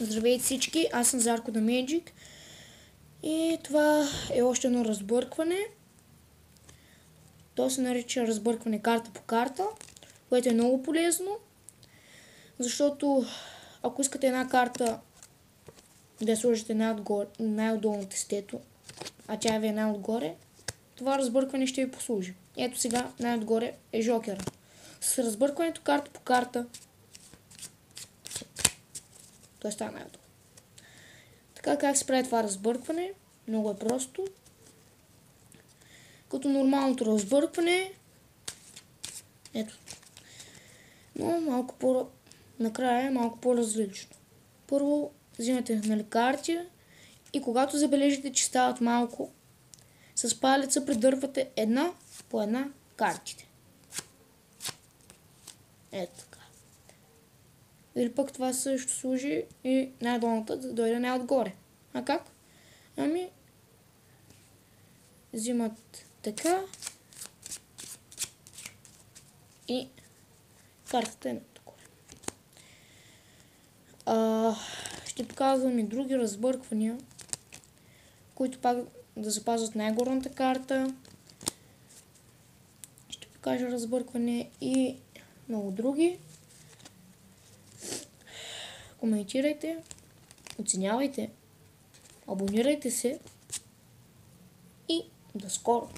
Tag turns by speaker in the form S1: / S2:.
S1: Здравейте всички, аз съм Зарко the Magic и това е още едно разбъркване. То се нарича разбъркване карта по карта, което е много полезно, защото ако искате една карта да я сложите най-отдолу на тестето, а тя ви е най-отгоре, това разбъркване ще ви послужи. Ето сега най-отгоре е жокера. С разбъркването карта по карта той става най-отгоре. Така как се прави това разбъркване? Много е просто. Като нормалното разбъркване. Ето. Но малко накрая е малко по-различно. Първо взимате карти и когато забележите, че стават малко, с палеца придърпвате една по една картите. Ето така. Или пък това също служи и най-долната да дойде най-отгоре. А как? Ами, взимат така и картата е най-отгоре. Ще показвам и други разбърквания, които пак да запазват най-горната карта. Ще покажа разбъркване и много други. Коментирайте, оценявайте, абонирайте се и до скоро!